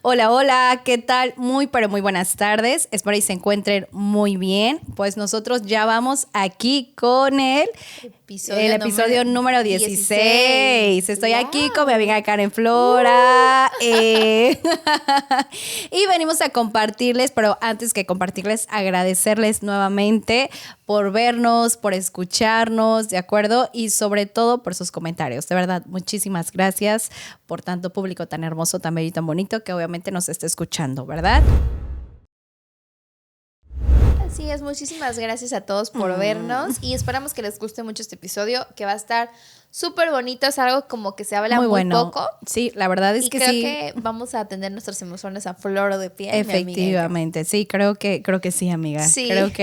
Hola, hola, ¿qué tal? Muy, pero muy buenas tardes. Espero que se encuentren muy bien. Pues nosotros ya vamos aquí con el episodio número 16. Estoy aquí con mi amiga Karen Flora. Y venimos a compartirles, pero antes que compartirles, agradecerles nuevamente por vernos, por escucharnos, ¿de acuerdo? Y sobre todo por sus comentarios. De verdad, muchísimas gracias por tanto público tan hermoso, tan bello y tan bonito que obviamente nos está escuchando, ¿verdad? Así es, muchísimas gracias a todos por vernos y esperamos que les guste mucho este episodio, que va a estar súper bonito, es algo como que se habla muy bueno. Poco. Sí, la verdad es y que creo sí. que vamos a tener nuestras emociones a flor de piel. Efectivamente, sí, creo que sí, amiga. Sí. Creo que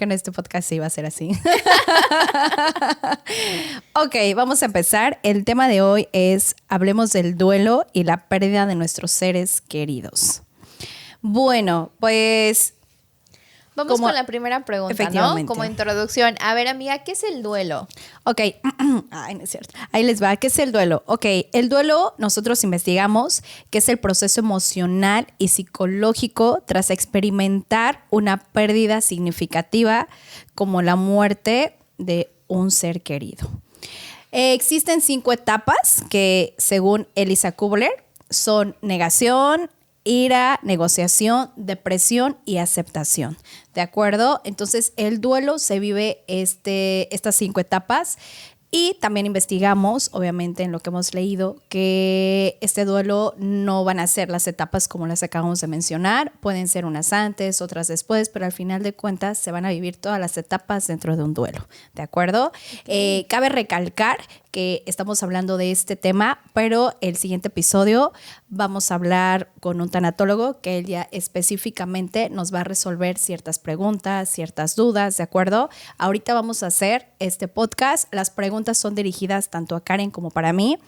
en este podcast sí va a ser así. Ok, vamos a empezar. El tema de hoy es hablemos del duelo y la pérdida de nuestros seres queridos. Bueno, pues vamos con la primera pregunta, ¿no? Como introducción. A ver, amiga, ¿qué es el duelo? Ok, ay, no es cierto. Ahí les va, ¿qué es el duelo? Ok, el duelo nosotros investigamos que es el proceso emocional y psicológico tras experimentar una pérdida significativa como la muerte de un ser querido. Existen 5 etapas que, según Elisa Kubler, son negación, ira, negociación, depresión y aceptación. ¿De acuerdo? Entonces, el duelo se vive estas 5 etapas. Y también investigamos, obviamente, en lo que hemos leído, que este duelo no van a ser las etapas como las acabamos de mencionar. Pueden ser unas antes, otras después, pero al final de cuentas se van a vivir todas las etapas dentro de un duelo. ¿De acuerdo? Cabe recalcar que estamos hablando de este tema, pero el siguiente episodio vamos a hablar con un tanatólogo que él ya específicamente nos va a resolver ciertas preguntas, ciertas dudas, ¿de acuerdo? Ahorita vamos a hacer este podcast. Las preguntas son dirigidas tanto a Karen como para mí,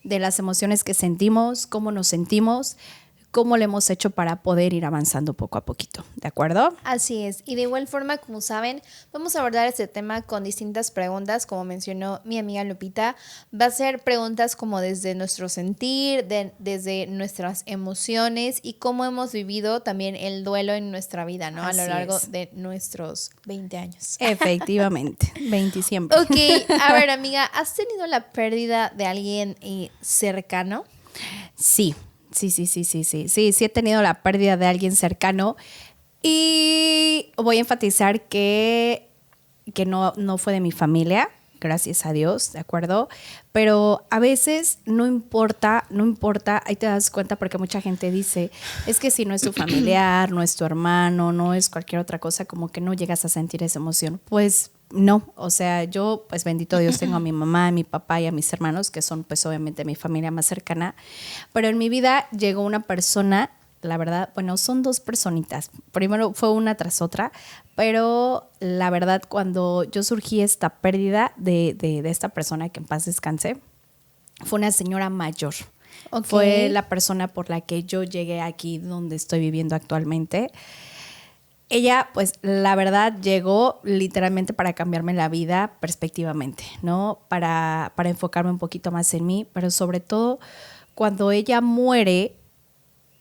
de las emociones que sentimos, cómo nos sentimos, cómo le hemos hecho para poder ir avanzando poco a poquito, ¿de acuerdo? Así es, y de igual forma, como saben, vamos a abordar este tema con distintas preguntas, como mencionó mi amiga Lupita. Va a ser preguntas como desde nuestro sentir, desde nuestras emociones y cómo hemos vivido también el duelo en nuestra vida, ¿no? Así a lo largo es. de nuestros 20 años. Efectivamente, 20 siempre. Ok, a ver, amiga, ¿has tenido la pérdida de alguien cercano? Sí he tenido la pérdida de alguien cercano y voy a enfatizar que no fue de mi familia, gracias a Dios, ¿de acuerdo? Pero a veces no importa, ahí te das cuenta porque mucha gente dice, es que si no es tu familiar, no es tu hermano, no es cualquier otra cosa, como que no llegas a sentir esa emoción. Pues no, o sea, yo, pues bendito Dios, tengo a mi mamá, a mi papá y a mis hermanos, que son pues obviamente mi familia más cercana, pero en mi vida llegó una persona, la verdad, bueno, son 2 personitas, primero fue una tras otra, pero la verdad cuando yo surgí esta pérdida de esta persona, que en paz descanse, fue una señora mayor. Okay. Fue la persona por la que yo llegué aquí donde estoy viviendo actualmente. Ella, pues, la verdad, llegó literalmente para cambiarme la vida perspectivamente, ¿no? Para enfocarme un poquito más en mí, pero sobre todo, cuando ella muere,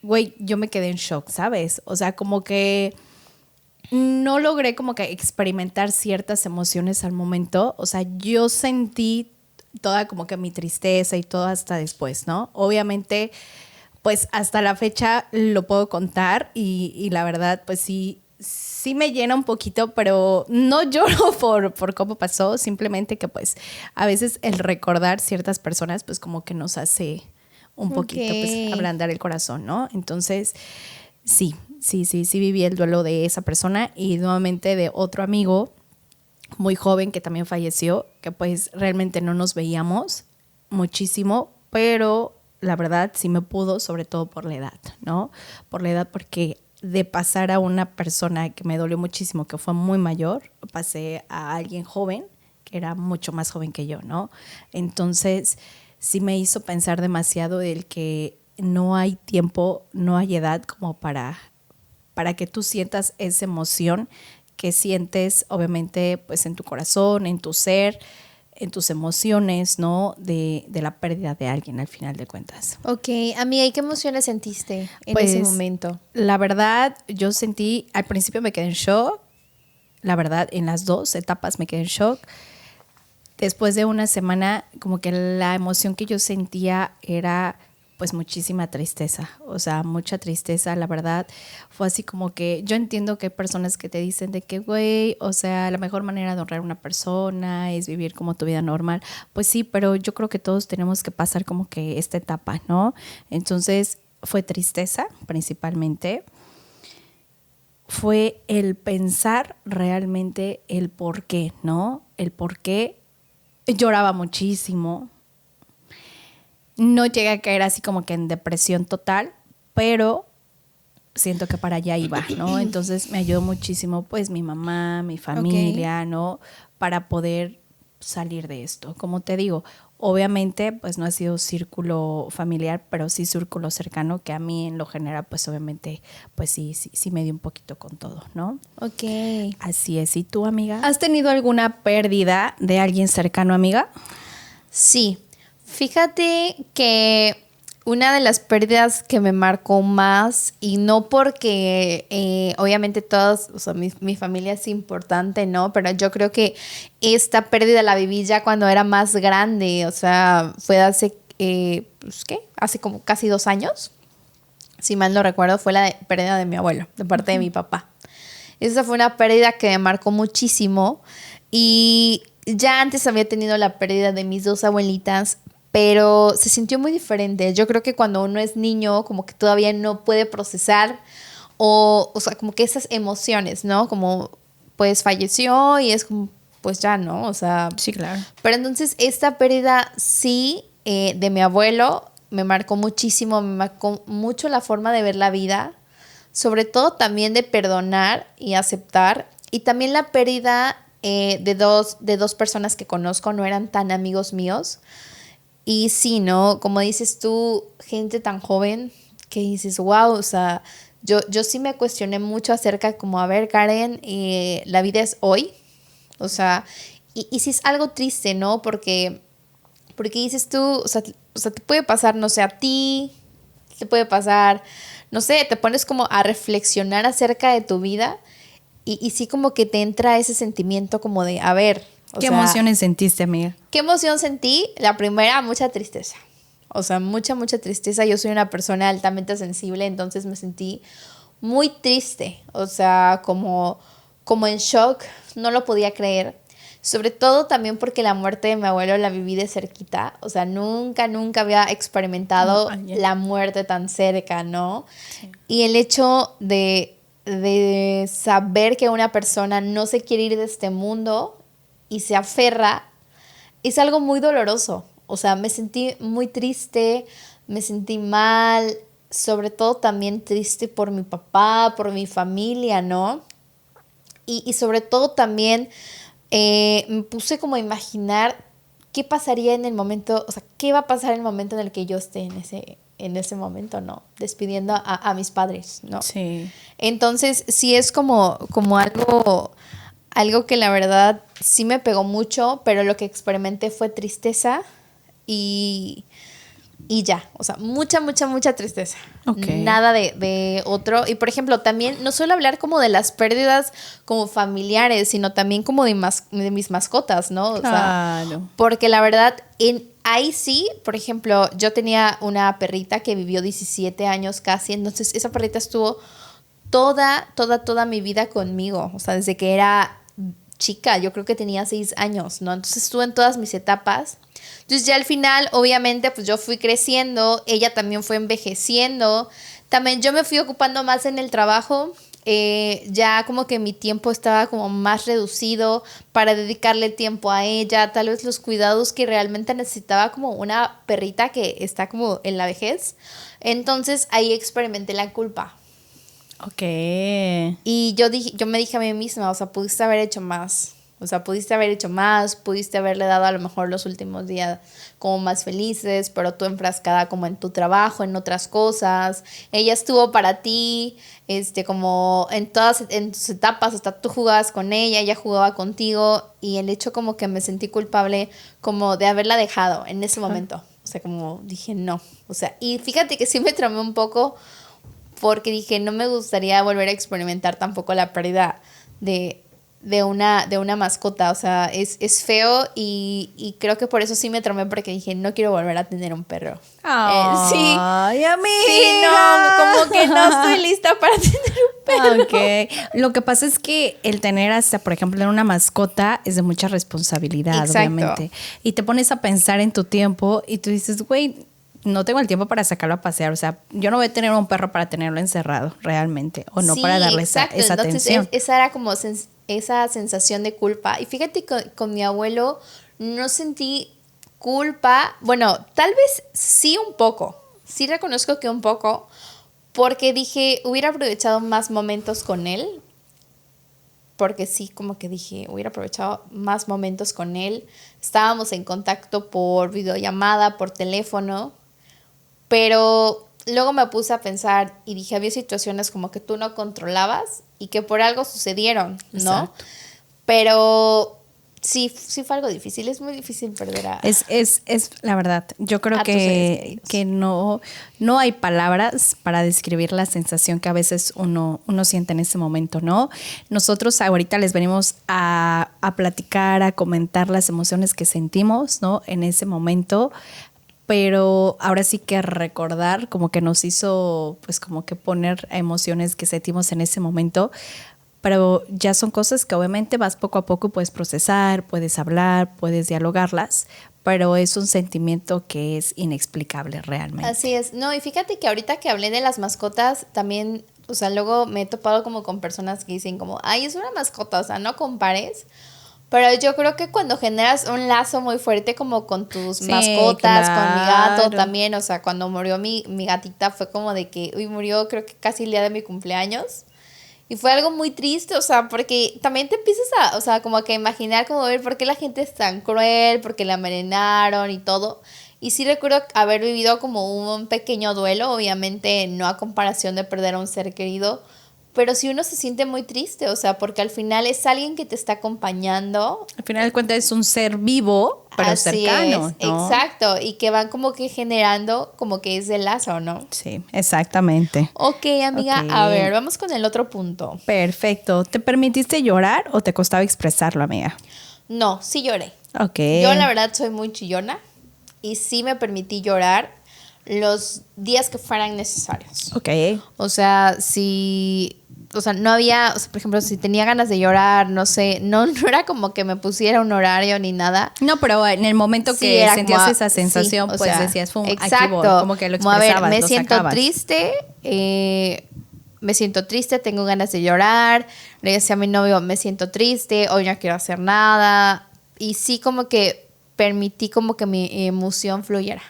güey, yo me quedé en shock, ¿sabes? O sea, como que no logré como que experimentar ciertas emociones al momento. O sea, yo sentí toda como que mi tristeza y todo hasta después, ¿no? Obviamente, pues, hasta la fecha lo puedo contar y la verdad, pues sí me llena un poquito, pero no lloro por cómo pasó, simplemente que pues a veces el recordar ciertas personas pues como que nos hace un poquito pues ablandar el corazón, ¿no? Entonces sí viví el duelo de esa persona y nuevamente de otro amigo muy joven que también falleció, que pues realmente no nos veíamos muchísimo, pero la verdad sí me pudo, sobre todo por la edad, ¿no? Por la edad, porque de pasar a una persona que me dolió muchísimo, que fue muy mayor, pasé a alguien joven, que era mucho más joven que yo, ¿no? Entonces, sí me hizo pensar demasiado del que no hay tiempo, no hay edad como para que tú sientas esa emoción que sientes, obviamente, pues en tu corazón, en tu ser. en tus emociones, ¿no? De la pérdida de alguien al final de cuentas. Ok, amiga, ¿y qué emociones sentiste en Pues, ese momento? La verdad, yo sentí, al principio me quedé en shock, la verdad, en las dos etapas me quedé en shock. Después de una semana, como que la emoción que yo sentía era pues muchísima tristeza, o sea, mucha tristeza, la verdad. Fue así como que yo entiendo que hay personas que te dicen de que, güey, o sea, la mejor manera de honrar a una persona es vivir como tu vida normal. Pues sí, pero yo creo que todos tenemos que pasar como que esta etapa, ¿no? Entonces fue tristeza principalmente. Fue el pensar realmente el por qué, ¿no? El por qué. Lloraba muchísimo. No llegué a caer así como que en depresión total, pero siento que para allá iba, ¿no? Entonces me ayudó muchísimo pues mi mamá, mi familia, ¿no? Para poder salir de esto. Como te digo, obviamente pues no ha sido círculo familiar, pero sí círculo cercano que a mí en lo general pues obviamente pues sí me dio un poquito con todo, ¿no? Ok. Así es. ¿Y tú, amiga? ¿Has tenido alguna pérdida de alguien cercano, amiga? Sí, fíjate que una de las pérdidas que me marcó más, y no porque obviamente todos, o sea, mi familia es importante, ¿no? Pero yo creo que esta pérdida la viví ya cuando era más grande, o sea, fue hace, pues, ¿qué? Hace como casi 2 años, si mal no recuerdo, fue la pérdida de mi abuelo, de parte de mi papá. Esa fue una pérdida que me marcó muchísimo y ya antes había tenido la pérdida de mis dos abuelitas, pero se sintió muy diferente. Yo creo que cuando uno es niño, como que todavía no puede procesar o sea, como que esas emociones, ¿no? Como, pues falleció y es como, pues ya, ¿no? O sea, Sí, claro. pero entonces esta pérdida sí de mi abuelo me marcó muchísimo, me marcó mucho la forma de ver la vida, sobre todo también de perdonar y aceptar, y también la pérdida de dos personas que conozco, no eran tan amigos míos. Y sí, ¿no? Como dices tú, gente tan joven que dices, wow, o sea, yo sí me cuestioné mucho acerca como, a ver, Karen, la vida es hoy. O sea, y sí es algo triste, ¿no? Porque dices tú, o sea, te puede pasar, no sé, a ti, te puede pasar, no sé, te pones como a reflexionar acerca de tu vida y sí como que te entra ese sentimiento como de, a ver, o ¿Qué sea, emociones sentiste, amiga? ¿qué emoción sentí? La primera, mucha tristeza. O sea, mucha tristeza. Yo soy una persona altamente sensible, entonces me sentí muy triste. O sea, como en shock, no lo podía creer. Sobre todo también porque la muerte de mi abuelo la viví de cerquita. O sea, nunca había experimentado la muerte tan cerca, ¿no? Sí. Y el hecho de saber que una persona no se quiere ir de este mundo y se aferra es algo muy doloroso. O sea, me sentí muy triste, me sentí mal, sobre todo también triste por mi papá, por mi familia, ¿no? Y sobre todo también me puse como a imaginar qué pasaría en el momento, o sea, qué va a pasar en el momento en el que yo esté en ese momento, ¿no? Despidiendo a mis padres, ¿no? Sí. Entonces, sí es como algo que la verdad sí me pegó mucho, pero lo que experimenté fue tristeza y, y ya, o sea, mucha tristeza. Okay. Nada de otro. Y por ejemplo, también no suelo hablar como de las pérdidas como familiares, sino también como de mis mascotas, ¿no? O Claro. sea, porque la verdad, ahí sí, por ejemplo, yo tenía una perrita que vivió 17 años casi, entonces esa perrita estuvo toda mi vida conmigo, o sea, desde que era chica, yo creo que tenía 6 años, ¿no? Entonces estuve en todas mis etapas. Entonces ya al final, obviamente, pues yo fui creciendo, ella también fue envejeciendo, también yo me fui ocupando más en el trabajo, ya como que mi tiempo estaba como más reducido para dedicarle tiempo a ella, tal vez los cuidados que realmente necesitaba como una perrita que está como en la vejez. Entonces ahí experimenté la culpa. Ok. Y yo me dije a mí misma, o sea, pudiste haber hecho más. O sea, pudiste haber hecho más, pudiste haberle dado a lo mejor los últimos días como más felices, pero tú enfrascada como en tu trabajo, en otras cosas. Ella estuvo para ti, como en tus etapas, hasta tú jugabas con ella jugaba contigo, y el hecho como que me sentí culpable como de haberla dejado en ese momento. O sea, como dije no. O sea, y fíjate que sí me traumé un poco porque dije no me gustaría volver a experimentar tampoco la pérdida de una mascota. O sea, es feo y creo que por eso sí me traumé, porque dije, no quiero volver a tener un perro. Ay, amiga. Sí, no, como que no estoy lista para tener un perro. Ok. Lo que pasa es que el tener hasta, por ejemplo, una mascota es de mucha responsabilidad, Exacto. obviamente. Y te pones a pensar en tu tiempo y tú dices, güey, no tengo el tiempo para sacarlo a pasear. O sea, yo no voy a tener un perro para tenerlo encerrado realmente, o no Sí, para darle exacto. esa Entonces, atención. esa era como esa sensación de culpa. Y fíjate que con mi abuelo no sentí culpa. Bueno, tal vez sí un poco. Sí reconozco que un poco. Porque dije, hubiera aprovechado más momentos con él. Porque sí, como que dije, hubiera aprovechado más momentos con él. Estábamos en contacto por videollamada, por teléfono. Pero luego me puse a pensar y dije, había situaciones como que tú no controlabas y que por algo sucedieron, ¿no? Exacto. Pero sí fue algo difícil. Es muy difícil perder a Es la verdad. Yo creo a tus seres que, queridos. que no hay palabras para describir la sensación que a veces uno siente en ese momento, ¿no? Nosotros ahorita les venimos a platicar, a comentar las emociones que sentimos, ¿no? En ese momento. Pero ahora sí que recordar como que nos hizo pues como que poner emociones que sentimos en ese momento, pero ya son cosas que obviamente vas poco a poco, puedes procesar, puedes hablar, puedes dialogarlas, pero es un sentimiento que es inexplicable realmente. Así es. No, y fíjate que ahorita que hablé de las mascotas, también, o sea, luego me he topado como con personas que dicen como, ay, es una mascota, o sea, no compares. Pero yo creo que cuando generas un lazo muy fuerte como con tus Sí, mascotas, con mi gato claro. también, o sea, cuando murió mi gatita fue como de que, uy, murió creo que casi el día de mi cumpleaños. Y fue algo muy triste, o sea, porque también te empiezas o sea, como que imaginar, como ver por qué la gente es tan cruel, por qué la envenenaron y todo. Y sí recuerdo haber vivido como un pequeño duelo, obviamente no a comparación de perder a un ser querido, pero sí uno se siente muy triste, o sea, porque al final es alguien que te está acompañando. Al final de cuentas es un ser vivo, pero Así cercano, es, ¿no? exacto, y que van como que generando como que ese lazo, ¿no? Sí, exactamente. Ok, amiga, Ok. a ver, vamos con el otro punto. Perfecto. ¿Te permitiste llorar o te costaba expresarlo, amiga? No, sí lloré. Ok. Yo la verdad soy muy chillona y sí me permití llorar los días que fueran necesarios. Ok. O sea, si, o sea, no había, o sea, por ejemplo, si tenía ganas de llorar, no sé, no era como que me pusiera un horario ni nada. No, pero en el momento Sí, que era sentías como, esa sensación, sí, o pues sea, decías, "Fum, aquí exacto. voy", como que lo Como, a ver, expresabas, me lo siento sacabas. triste, me siento triste, tengo ganas de llorar, le decía a mi novio, me siento triste, hoy no quiero hacer nada. Y sí como que permití como que mi emoción fluyera.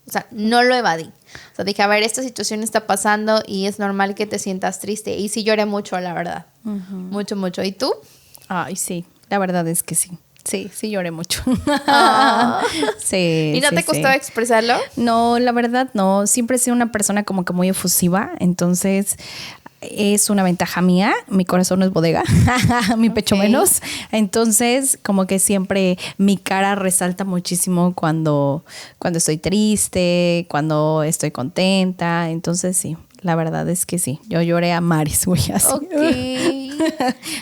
O sea, no lo evadí. O sea, dije, a ver, esta situación está pasando y es normal que te sientas triste. Y sí lloré mucho, la verdad. Mucho, mucho. ¿Y tú? Ay, sí, la verdad es que sí. Sí lloré mucho. Ah. Sí. ¿Y no sí, te costaba sí. expresarlo? No, la verdad no. Siempre he sido una persona como que muy efusiva, entonces es una ventaja mía. Mi corazón no es bodega, mi pecho Ok. menos. Entonces, como que siempre mi cara resalta muchísimo cuando estoy triste, cuando estoy contenta. Entonces, sí, la verdad es que sí. Yo lloré a mares, güey, así. Ok.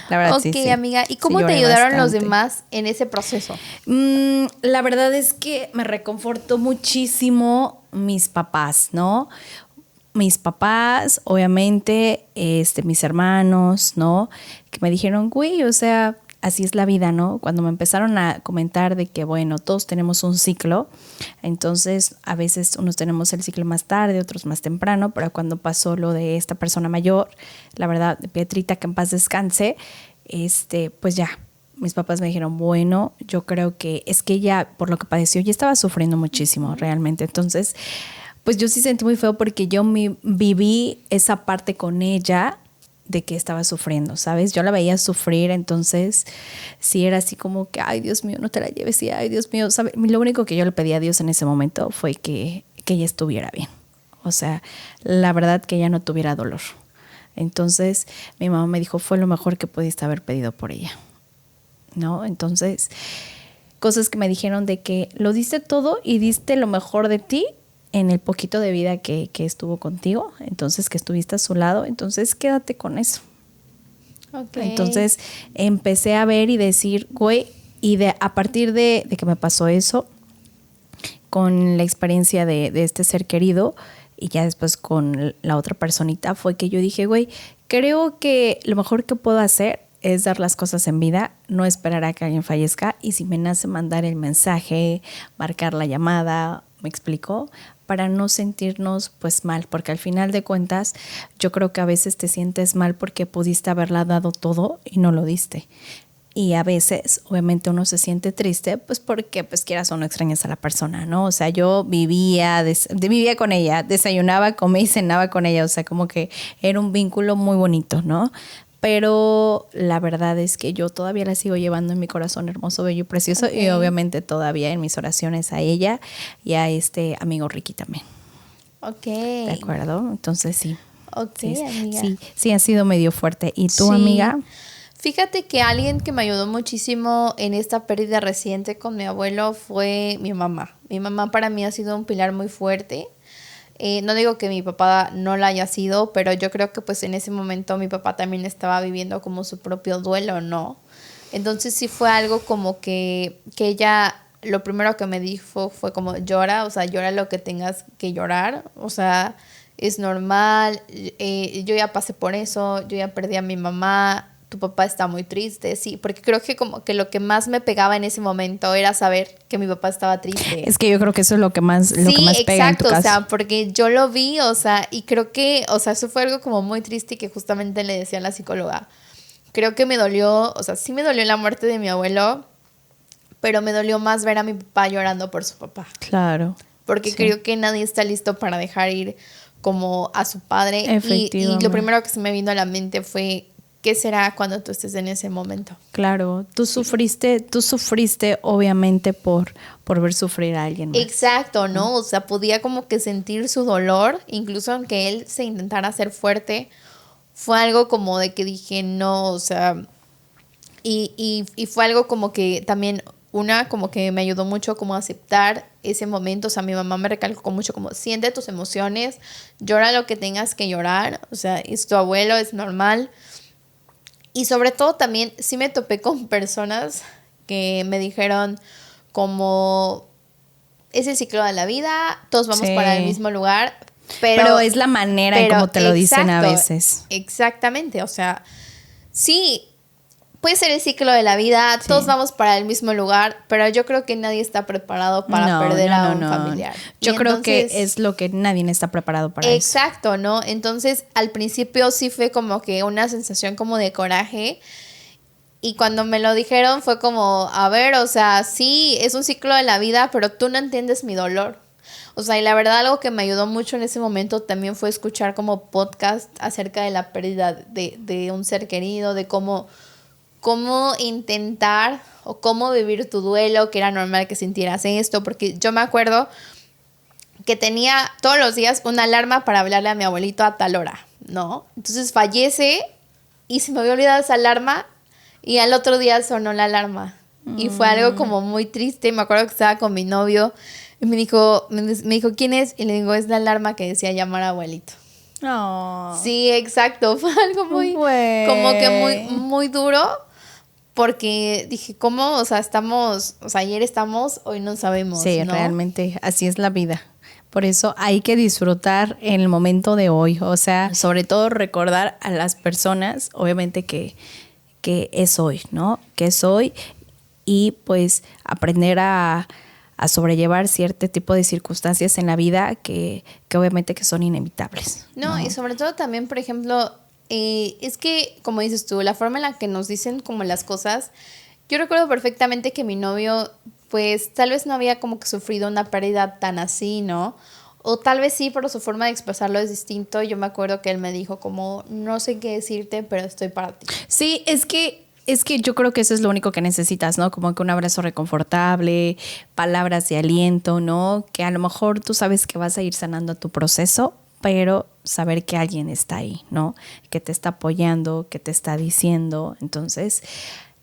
La verdad, Ok, sí. amiga. ¿Y Sí cómo te lloré ayudaron los bastante. demás en ese proceso? La verdad es que me reconfortó muchísimo mis papás, ¿no? Mis papás, obviamente, mis hermanos, ¿no? Que me dijeron, güey, o sea, así es la vida, ¿no? Cuando me empezaron a comentar de que, bueno, todos tenemos un ciclo, entonces a veces unos tenemos el ciclo más tarde, otros más temprano, pero cuando pasó lo de esta persona mayor, la verdad, Pietrita, que en paz descanse, pues ya, mis papás me dijeron, bueno, yo creo que es que ella, por lo que padeció, ya estaba sufriendo muchísimo realmente. Entonces, pues yo sí sentí muy feo porque yo viví esa parte con ella de que estaba sufriendo, ¿sabes? Yo la veía sufrir, entonces sí era así como que, ay, Dios mío, no te la lleves, y ay, Dios mío, ¿sabes? Lo único que yo le pedí a Dios en ese momento fue que ella estuviera bien. O sea, la verdad que ella no tuviera dolor. Entonces mi mamá me dijo, fue lo mejor que pudiste haber pedido por ella, ¿no? Entonces, cosas que me dijeron de que lo diste todo y diste lo mejor de ti en el poquito de vida que estuvo contigo, entonces que estuviste a su lado, entonces quédate con eso. Okay. Entonces empecé a ver y decir, güey, y a partir de que me pasó eso, con la experiencia de este ser querido y ya después con la otra personita, fue que yo dije, güey, creo que lo mejor que puedo hacer es dar las cosas en vida, no esperar a que alguien fallezca, y si me nace mandar el mensaje, marcar la llamada, ¿me explico? Para no sentirnos pues mal, porque al final de cuentas yo creo que a veces te sientes mal porque pudiste haberla dado todo y no lo diste. Y a veces, obviamente, uno se siente triste, pues porque, pues quieras o no, extrañas a la persona, ¿no? O sea, yo vivía con ella, desayunaba, comía y cenaba con ella, o sea, como que era un vínculo muy bonito, ¿no? Pero la verdad es que yo todavía la sigo llevando en mi corazón hermoso, bello y precioso, Okay. y obviamente todavía en mis oraciones a ella y a este amigo Ricky también. Ok. ¿De acuerdo? Entonces sí. Ok, Sí, amiga. sí ha sido medio fuerte. ¿Y tú, Sí. amiga? Fíjate que alguien que me ayudó muchísimo en esta pérdida reciente con mi abuelo fue mi mamá. Mi mamá para mí ha sido un pilar muy fuerte. No digo que mi papá no la haya sido, pero yo creo que pues en ese momento mi papá también estaba viviendo como su propio duelo, ¿no? Entonces sí fue algo como que ella, lo primero que me dijo fue como llora, o sea, llora lo que tengas que llorar, o sea, es normal, yo ya pasé por eso, yo ya perdí a mi mamá, tu papá está muy triste, sí, porque creo que como que lo que más me pegaba en ese momento era saber que mi papá estaba triste. Es que yo creo que eso es lo que más, Sí, lo que más pega en tu exacto, caso. o sea, porque yo lo vi, o sea, y creo que, o sea, eso fue algo como muy triste y que justamente le decía a la psicóloga. Creo que me dolió, o sea, sí me dolió la muerte de mi abuelo, pero me dolió más ver a mi papá llorando por su papá. Claro. Porque sí. creo que nadie está listo para dejar ir como a su padre. Y lo Efectivamente. primero que se me vino a la mente fue, ¿qué será cuando tú estés en ese momento? Claro, tú sufriste obviamente por ver sufrir a alguien más. Exacto, ¿no? O sea, podía como que sentir su dolor, incluso aunque él se intentara ser fuerte, fue algo como de que dije, no, o sea, y fue algo como que también, como que me ayudó mucho como a aceptar ese momento, o sea, mi mamá me recalcó mucho como, siente tus emociones, llora lo que tengas que llorar, o sea, es tu abuelo, es normal. Y sobre todo también sí me topé con personas que me dijeron como, es el ciclo de la vida, todos vamos para el mismo lugar, pero es la manera en cómo te lo dicen a veces. Exactamente, o sea, sí, puede ser el ciclo de la vida, todos vamos para el mismo lugar, pero yo creo que nadie está preparado para perder a un familiar. Yo creo que es lo que nadie está preparado para eso. Exacto, ¿no? Entonces, al principio sí fue como que una sensación como de coraje. Y cuando me lo dijeron fue como, a ver, o sea, sí, es un ciclo de la vida, pero tú no entiendes mi dolor. O sea, y la verdad algo que me ayudó mucho en ese momento también fue escuchar como podcast acerca de la pérdida de un ser querido, de cómo intentar o cómo vivir tu duelo, que era normal que sintieras esto, porque yo me acuerdo que tenía todos los días una alarma para hablarle a mi abuelito a tal hora, ¿no? Entonces fallece y se me había olvidado esa alarma y al otro día sonó la alarma. Y fue algo como muy triste. Me acuerdo que estaba con mi novio y me dijo, ¿quién es? Y le digo, es la alarma que decía llamar a abuelito. Oh. Sí, exacto. Fue algo muy, como que muy duro. Porque dije, ¿cómo? O sea, ayer estamos, hoy no sabemos, sí, ¿no? Realmente así es la vida. Por eso hay que disfrutar en el momento de hoy. O sea, sobre todo recordar a las personas, obviamente que es hoy, ¿no? Que es hoy y pues aprender a sobrellevar cierto tipo de circunstancias en la vida que obviamente que son inevitables. No, y sobre todo también, por ejemplo, es que, como dices tú, la forma en la que nos dicen como las cosas, yo recuerdo perfectamente que mi novio, pues tal vez no había como que sufrido una pérdida tan así, ¿no? O tal vez sí, pero su forma de expresarlo es distinto. Yo me acuerdo que él me dijo como, no sé qué decirte, pero estoy para ti. Sí, es que yo creo que eso es lo único que necesitas, ¿no? Como que un abrazo reconfortable, palabras de aliento, ¿no? Que a lo mejor tú sabes que vas a ir sanando tu proceso, pero saber que alguien está ahí, ¿no? Que te está apoyando, que te está diciendo. Entonces,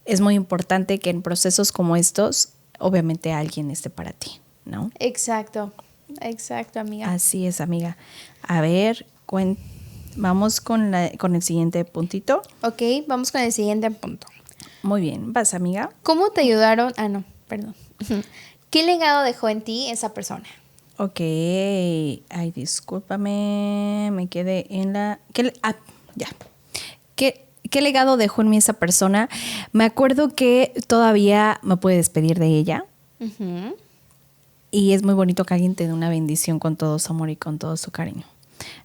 es muy importante que en procesos como estos, obviamente alguien esté para ti, ¿no? Exacto, amiga. Así es, amiga. A ver, vamos con el siguiente puntito. Ok, vamos con el siguiente punto. Muy bien, vas, amiga. ¿Cómo te ayudaron? Ah, no, perdón. ¿Qué legado dejó en ti esa persona? Ok. Ay, discúlpame. Me quedé en la... Ya. ¿Qué legado dejó en mí esa persona? Me acuerdo que todavía me pude despedir de ella. Ujú. Y es muy bonito que alguien te dé una bendición con todo su amor y con todo su cariño.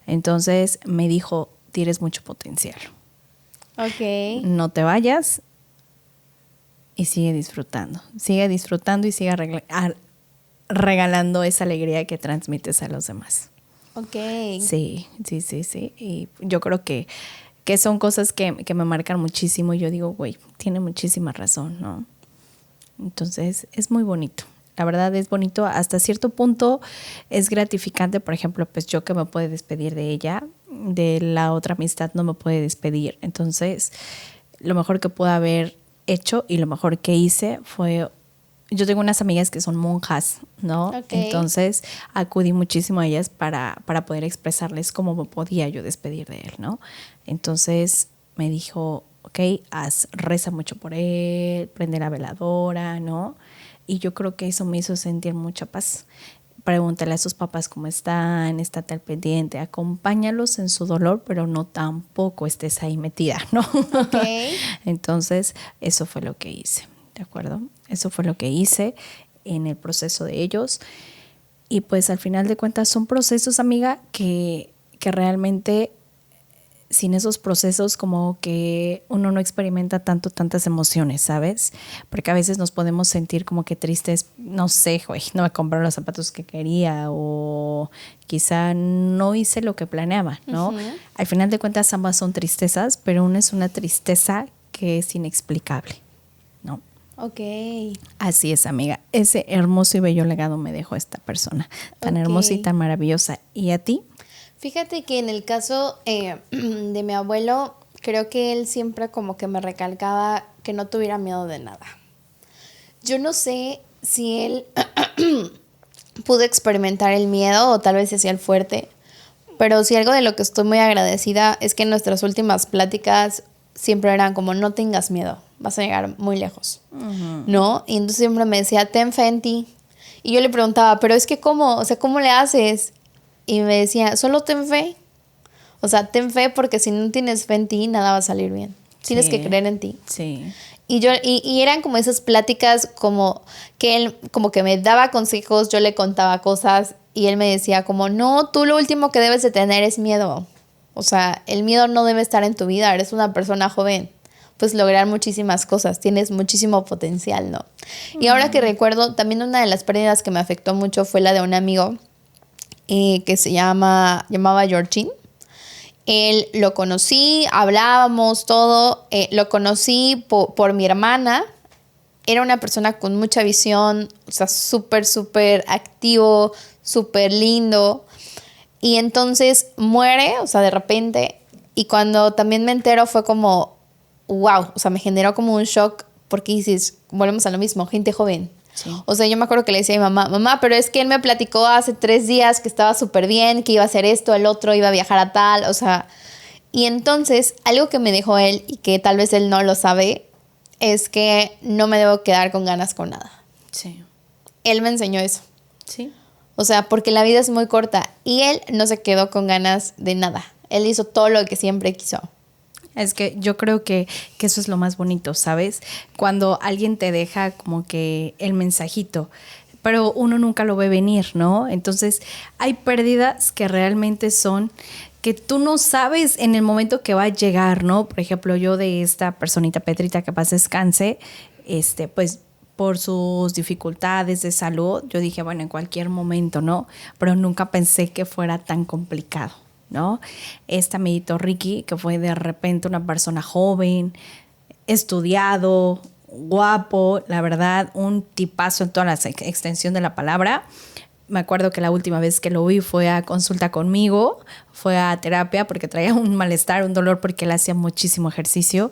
Entonces me dijo, tienes mucho potencial. Ok. No te vayas y sigue disfrutando. Sigue disfrutando y sigue regalando esa alegría que transmites a los demás. Ok. Sí. Y yo creo que son cosas que me marcan muchísimo. Y yo digo, güey, tiene muchísima razón, ¿no? Entonces, es muy bonito. La verdad es bonito. Hasta cierto punto es gratificante. Por ejemplo, pues yo que me puedo despedir de ella, de la otra amistad no me puede despedir. Entonces, lo mejor que pude haber hecho y lo mejor que hice fue... Yo tengo unas amigas que son monjas, ¿no? Ok. Entonces acudí muchísimo a ellas para poder expresarles cómo me podía yo despedir de él, ¿no? Entonces me dijo, ok, reza mucho por él, prende la veladora, ¿no? Y yo creo que eso me hizo sentir mucha paz. Pregúntale a sus papás cómo están, estate al pendiente, acompáñalos en su dolor, pero no tampoco estés ahí metida, ¿no? Ok. Entonces, eso fue lo que hice, ¿de acuerdo? Eso fue lo que hice en el proceso de ellos. Y pues al final de cuentas son procesos, amiga, que realmente sin esos procesos como que uno no experimenta tantas emociones, ¿sabes? Porque a veces nos podemos sentir como que tristes, no sé, güey, no me compraron los zapatos que quería o quizá no hice lo que planeaba, ¿no? Ujú. Al final de cuentas ambas son tristezas, pero una es una tristeza que es inexplicable, ¿no? Ok. Así es, amiga. Ese hermoso y bello legado me dejó esta persona, tan Ok. hermosa y tan maravillosa. ¿Y a ti? Fíjate que en el caso de mi abuelo, creo que él siempre como que me recalcaba que no tuviera miedo de nada. Yo no sé si él pudo experimentar el miedo o tal vez se hacía el fuerte, pero sí algo de lo que estoy muy agradecida es que nuestras últimas pláticas siempre eran como no tengas miedo, vas a llegar muy lejos, ¿no? Y entonces siempre me decía, ten fe en ti. Y yo le preguntaba, pero es que ¿cómo? O sea, ¿cómo le haces? Y me decía, solo ten fe. O sea, ten fe porque si no tienes fe en ti, nada va a salir bien. Tienes que creer en ti. Sí. Y eran como esas pláticas como que él como que me daba consejos, yo le contaba cosas y él me decía como, no, tú lo último que debes de tener es miedo. O sea, el miedo no debe estar en tu vida, eres una persona joven. Pues lograr muchísimas cosas, tienes muchísimo potencial, ¿no? Y ahora que recuerdo, también una de las pérdidas que me afectó mucho fue la de un amigo que llamaba Georgine. Él lo conocí, hablábamos todo, lo conocí por mi hermana. Era una persona con mucha visión, o sea, súper activo, súper lindo. Y entonces muere, o sea, de repente. Y cuando también me entero fue como, wow, o sea, me generó como un shock porque dices, volvemos a lo mismo, gente joven. Sí. O sea, yo me acuerdo que le decía a mi mamá, pero es que él me platicó hace 3 días que estaba súper bien, que iba a hacer esto, el otro, iba a viajar a tal, o sea. Y entonces, algo que me dijo él y que tal vez él no lo sabe, es que no me debo quedar con ganas con nada. Sí. Él me enseñó eso. Sí. O sea, porque la vida es muy corta y él no se quedó con ganas de nada. Él hizo todo lo que siempre quiso. Es que yo creo que eso es lo más bonito, ¿sabes? Cuando alguien te deja como que el mensajito, pero uno nunca lo ve venir, ¿no? Entonces hay pérdidas que realmente son que tú no sabes en el momento que va a llegar, ¿no? Por ejemplo, yo de esta personita Petrita que pasa descanse, pues por sus dificultades de salud, yo dije, bueno, en cualquier momento, ¿no? Pero nunca pensé que fuera tan complicado, ¿no? Este amiguito Ricky, que fue de repente una persona joven, estudiado, guapo, la verdad, un tipazo en toda la extensión de la palabra. Me acuerdo que la última vez que lo vi fue a consulta conmigo, fue a terapia porque traía un malestar, un dolor porque él hacía muchísimo ejercicio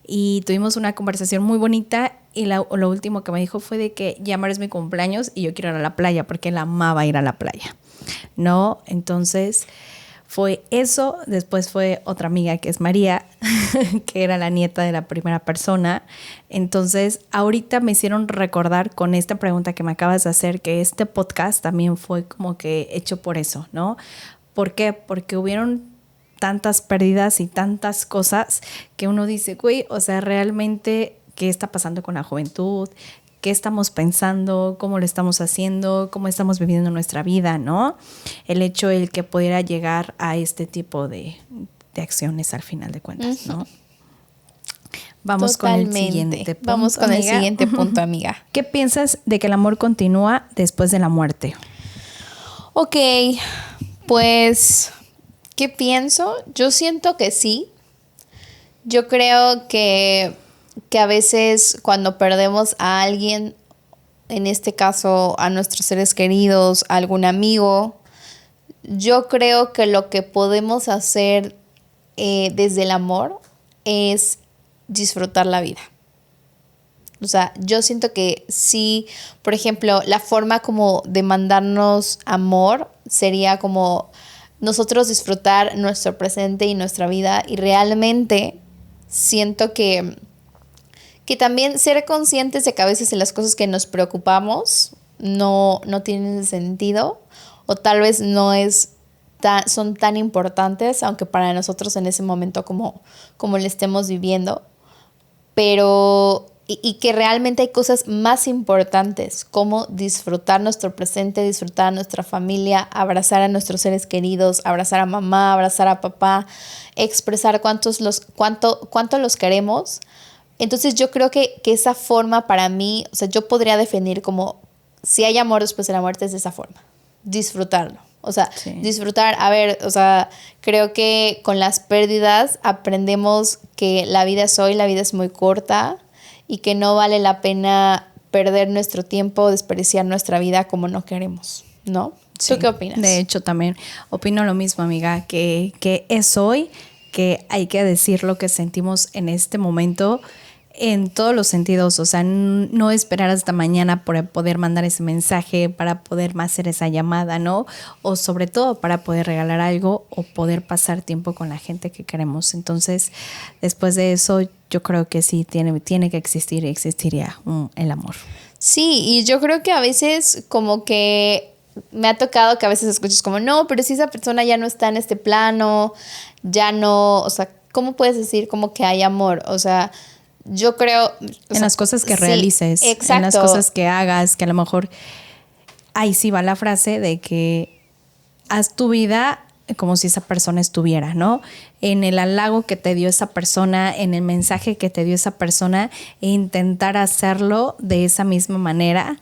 y tuvimos una conversación muy bonita y lo último que me dijo fue de que ya es mi cumpleaños y yo quiero ir a la playa porque él amaba ir a la playa, ¿no? Entonces fue eso, después fue otra amiga que es María, que era la nieta de la primera persona. Entonces, ahorita me hicieron recordar con esta pregunta que me acabas de hacer que este podcast también fue como que hecho por eso, ¿no? ¿Por qué? Porque hubieron tantas pérdidas y tantas cosas que uno dice, güey, o sea, realmente, ¿qué está pasando con la juventud? ¿Qué estamos pensando? ¿Cómo lo estamos haciendo? ¿Cómo estamos viviendo nuestra vida? ¿No? El hecho de que pudiera llegar a este tipo de acciones al final de cuentas, ¿no? Vamos Totalmente. con el siguiente punto. Vamos con el siguiente punto, amiga. ¿Qué piensas de que el amor continúa después de la muerte? Ok, pues, ¿qué pienso? Yo siento que sí. Yo creo que a veces cuando perdemos a alguien, en este caso a nuestros seres queridos, a algún amigo, yo creo que lo que podemos hacer desde el amor es disfrutar la vida. O sea, yo siento que sí, por ejemplo, la forma como de mandarnos amor sería como nosotros disfrutar nuestro presente y nuestra vida, y realmente siento que también ser conscientes de que a veces en las cosas que nos preocupamos no tienen sentido, o tal vez no son tan importantes, aunque para nosotros en ese momento como lo estemos viviendo, pero y que realmente hay cosas más importantes como disfrutar nuestro presente, disfrutar a nuestra familia, abrazar a nuestros seres queridos, abrazar a mamá, abrazar a papá, expresar cuánto los queremos. Entonces yo creo que esa forma para mí, o sea, yo podría definir como si hay amor después de la muerte es de esa forma, disfrutarlo. O sea, sí. Disfrutar, a ver, o sea, creo que con las pérdidas aprendemos que la vida es hoy, la vida es muy corta y que no vale la pena perder nuestro tiempo, desperdiciar nuestra vida como no queremos, ¿no? Sí. ¿Tú qué opinas? De hecho, también opino lo mismo, amiga, que es hoy, que hay que decir lo que sentimos en este momento en todos los sentidos, o sea, no esperar hasta mañana para poder mandar ese mensaje, para poder hacer esa llamada, ¿no? O sobre todo para poder regalar algo o poder pasar tiempo con la gente que queremos. Entonces, después de eso, yo creo que sí tiene que existir y existiría el amor. Sí, y yo creo que a veces como que me ha tocado que a veces escuchas como, no, pero si esa persona ya no está en este plano, ya no, o sea, ¿cómo puedes decir como que hay amor? O sea, yo creo... En las cosas que realices, exacto. En las cosas que hagas, que a lo mejor ahí sí va la frase de que haz tu vida como si esa persona estuviera, ¿no? En el halago que te dio esa persona, en el mensaje que te dio esa persona, e intentar hacerlo de esa misma manera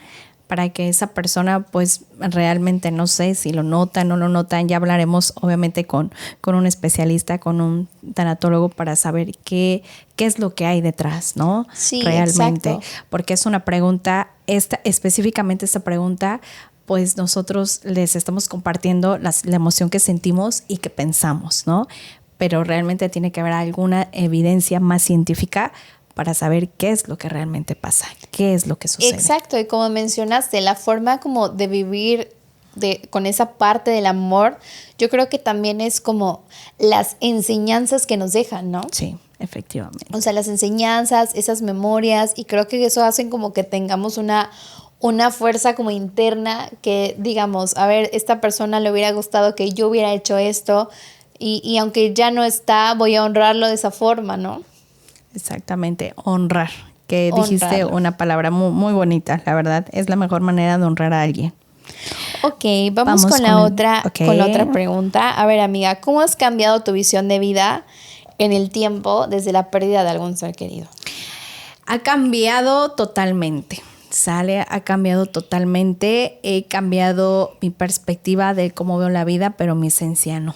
para que esa persona pues realmente, no sé si lo notan o no lo notan. Ya hablaremos obviamente con un especialista, con un tanatólogo para saber qué es lo que hay detrás, ¿no? Sí, realmente. exacto. Porque es una pregunta, específicamente esta pregunta, pues nosotros les estamos compartiendo la emoción que sentimos y que pensamos, ¿no? Pero realmente tiene que haber alguna evidencia más científica para saber qué es lo que realmente pasa, qué es lo que sucede. Exacto, y como mencionaste, la forma como de vivir con esa parte del amor, yo creo que también es como las enseñanzas que nos dejan, ¿no? Sí, efectivamente. O sea, las enseñanzas, esas memorias, y creo que eso hacen como que tengamos una fuerza como interna que digamos, a ver, esta persona le hubiera gustado que yo hubiera hecho esto, y aunque ya no está, voy a honrarlo de esa forma, ¿no? Exactamente, honrar, que dijiste una palabra muy, muy bonita, la verdad, es la mejor manera de honrar a alguien. Ok, vamos con la otra pregunta. A ver, amiga, ¿cómo has cambiado tu visión de vida en el tiempo desde la pérdida de algún ser querido? Ha cambiado totalmente. Sale, ha cambiado totalmente. He cambiado mi perspectiva de cómo veo la vida, pero mi esencia no.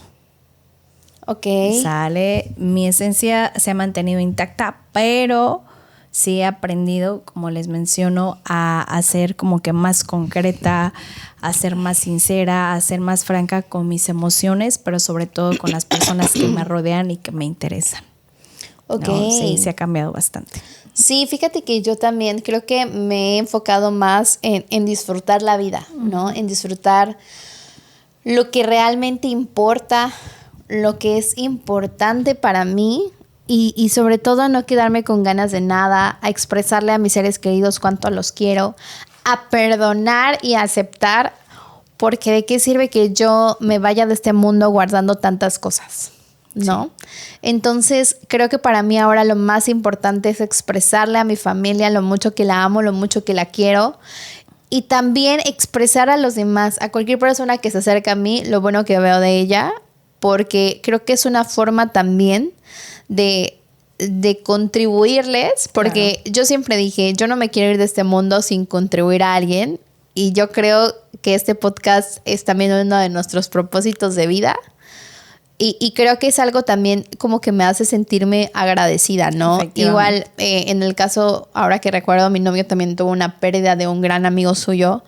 Ok. Sale, mi esencia se ha mantenido intacta, pero sí he aprendido, como les menciono, a ser como que más concreta, a ser más sincera, a ser más franca con mis emociones, pero sobre todo con las personas que me rodean y que me interesan. Ok. ¿No? Sí, se ha cambiado bastante. Sí, fíjate que yo también creo que me he enfocado más en disfrutar la vida, ¿no? En disfrutar lo que realmente importa, lo que es importante para mí y sobre todo no quedarme con ganas de nada, a expresarle a mis seres queridos cuánto los quiero, a perdonar y a aceptar, porque de qué sirve que yo me vaya de este mundo guardando tantas cosas, ¿no? Sí. Entonces creo que para mí ahora lo más importante es expresarle a mi familia lo mucho que la amo, lo mucho que la quiero. Y también expresar a los demás, a cualquier persona que se acerque a mí, lo bueno que veo de ella, porque creo que es una forma también de contribuirles, porque yo siempre dije, yo no me quiero ir de este mundo sin contribuir a alguien, y yo creo que este podcast es también uno de nuestros propósitos de vida, y creo que es algo también como que me hace sentirme agradecida, ¿no? Igual, en el caso, ahora que recuerdo, mi novio también tuvo una pérdida de un gran amigo suyo,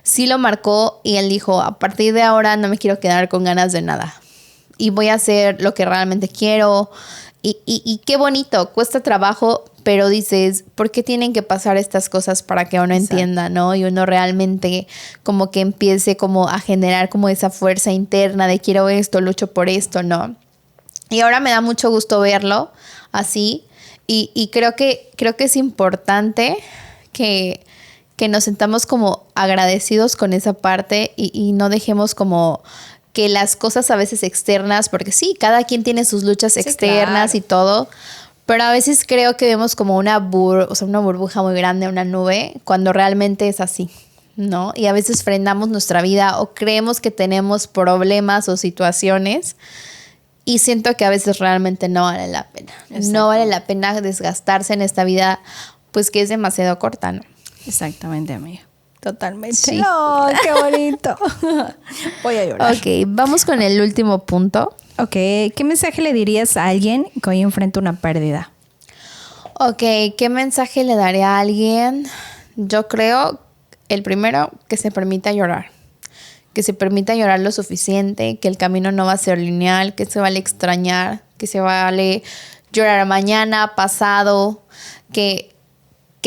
sí lo marcó y él dijo, a partir de ahora no me quiero quedar con ganas de nada y voy a hacer lo que realmente quiero. Y qué bonito, cuesta trabajo, pero dices, ¿por qué tienen que pasar estas cosas para que uno entienda, ¿no? Y uno realmente como que empiece como a generar como esa fuerza interna de quiero esto, lucho por esto, ¿no? Y ahora me da mucho gusto verlo así y creo que es importante que nos sentamos como agradecidos con esa parte y no dejemos como que las cosas a veces externas, porque sí, cada quien tiene sus luchas externas, claro, y todo, pero a veces creo que vemos como una burbuja muy grande, una nube, cuando realmente es así, ¿no? Y a veces frenamos nuestra vida o creemos que tenemos problemas o situaciones y siento que a veces realmente no vale la pena. No vale la pena desgastarse en esta vida, pues que es demasiado corta, ¿no? Exactamente, amiga. Totalmente. Sí. ¡Oh, qué bonito! Voy a llorar. Ok, vamos con el último punto. Ok, ¿qué mensaje le dirías a alguien que hoy enfrenta una pérdida? Ok, ¿qué mensaje le daré a alguien? Yo creo, el primero, que se permita llorar. Que se permita llorar lo suficiente, que el camino no va a ser lineal, que se vale extrañar, que se vale llorar mañana, pasado, que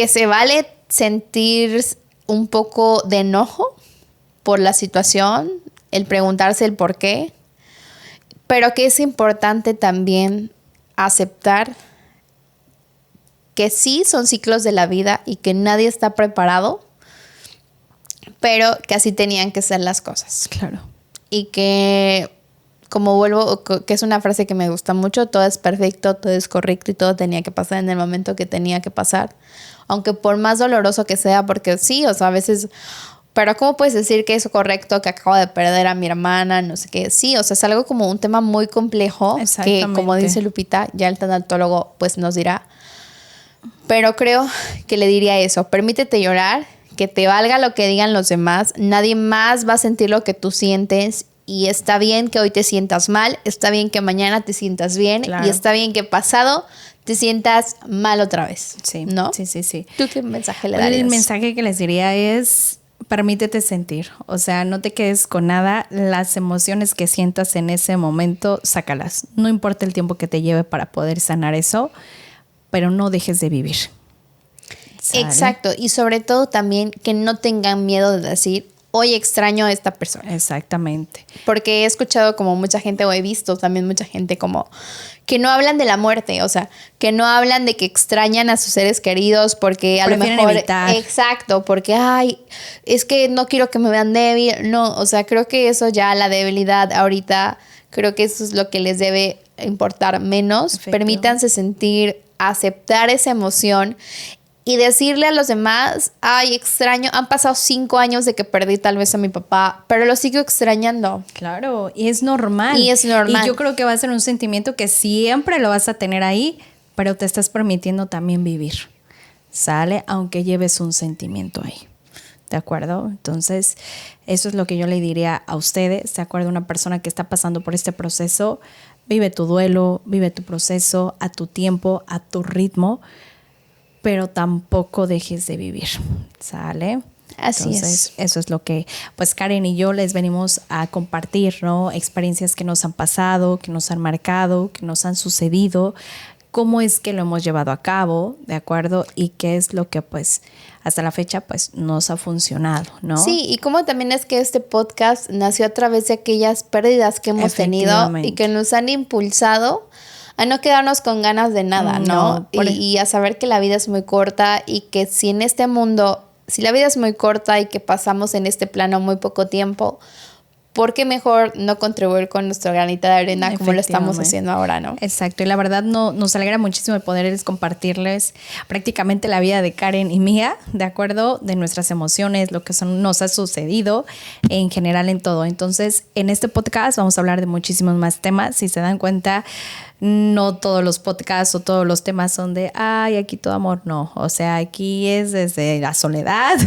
se vale sentir un poco de enojo por la situación, el preguntarse el por qué, pero que es importante también aceptar que sí son ciclos de la vida y que nadie está preparado, pero que así tenían que ser las cosas. Claro. Y que, como vuelvo, que es una frase que me gusta mucho, todo es perfecto, todo es correcto y todo tenía que pasar en el momento que tenía que pasar. Aunque por más doloroso que sea, porque sí, o sea, a veces, pero ¿cómo puedes decir que es correcto que acabo de perder a mi hermana? No sé qué. Sí, o sea, es algo como un tema muy complejo que, como dice Lupita, ya el tanatólogo pues nos dirá. Pero creo que le diría eso, permítete llorar, que te valga lo que digan los demás, nadie más va a sentir lo que tú sientes y está bien que hoy te sientas mal, está bien que mañana te sientas bien, claro, y está bien que pasado te sientas mal otra vez, sí, ¿no? Sí. ¿Tú qué mensaje le darías? El mensaje que les diría es permítete sentir, o sea, no te quedes con nada, las emociones que sientas en ese momento, sácalas, no importa el tiempo que te lleve para poder sanar eso, pero no dejes de vivir. ¿Sale? Exacto, y sobre todo también que no tengan miedo de decir, hoy extraño a esta persona. Exactamente. Porque he escuchado como mucha gente, o he visto también mucha gente como que no hablan de la muerte, o sea, que no hablan de que extrañan a sus seres queridos porque a lo mejor... evitar. Exacto, porque, ay, es que no quiero que me vean débil. No, o sea, creo que eso ya, la debilidad ahorita, creo que eso es lo que les debe importar menos. Permítanse sentir, aceptar esa emoción y decirle a los demás, ay, extraño, han pasado 5 años de que perdí tal vez a mi papá, pero lo sigo extrañando. Claro, y es normal. Y es normal. Y yo creo que va a ser un sentimiento que siempre lo vas a tener ahí, pero te estás permitiendo también vivir. ¿sale? Aunque lleves un sentimiento ahí. ¿De acuerdo? Entonces, eso es lo que yo le diría a ustedes. ¿De acuerdo? Una persona que está pasando por este proceso, vive tu duelo, vive tu proceso a tu tiempo, a tu ritmo, pero tampoco dejes de vivir, ¿sale? Así Entonces, es. eso es lo que, pues Karen y yo les venimos a compartir, ¿no? Experiencias que nos han pasado, que nos han marcado, que nos han sucedido, cómo es que lo hemos llevado a cabo, ¿de acuerdo? Y qué es lo que, pues, hasta la fecha, pues, nos ha funcionado, ¿no? Sí, y cómo también es que este podcast nació a través de aquellas pérdidas que hemos tenido y que nos han impulsado a no quedarnos con ganas de nada, ¿no? Y a saber que la vida es muy corta y que si en este mundo, si la vida es muy corta y que pasamos en este plano muy poco tiempo, ¿por qué mejor no contribuir con nuestro granito de arena como lo estamos haciendo ahora, no? Exacto, y la verdad nos alegra muchísimo el poderles compartirles prácticamente la vida de Karen y mía, ¿de acuerdo? De nuestras emociones, lo que nos ha sucedido en general en todo. Entonces, en este podcast vamos a hablar de muchísimos más temas. Si se dan cuenta, no todos los podcasts o todos los temas son de, ay, aquí todo amor, no. O sea, aquí es desde la soledad,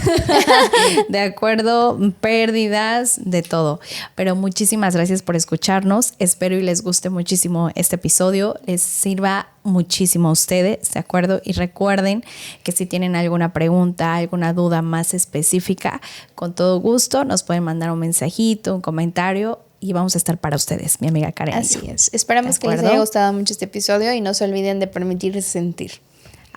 ¿de acuerdo? Pérdidas, de todo. Pero muchísimas gracias por escucharnos. Espero y les guste muchísimo este episodio. Les sirva muchísimo a ustedes, ¿de acuerdo? Y recuerden que si tienen alguna pregunta, alguna duda más específica, con todo gusto nos pueden mandar un mensajito, un comentario y vamos a estar para ustedes, mi amiga Karen. Así es. Esperamos que les haya gustado mucho este episodio y no se olviden de permitirse sentir.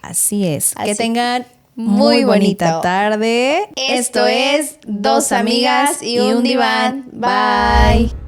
Así es. Que tengan muy bonita tarde. Esto es Dos Amigas y un Diván. Bye.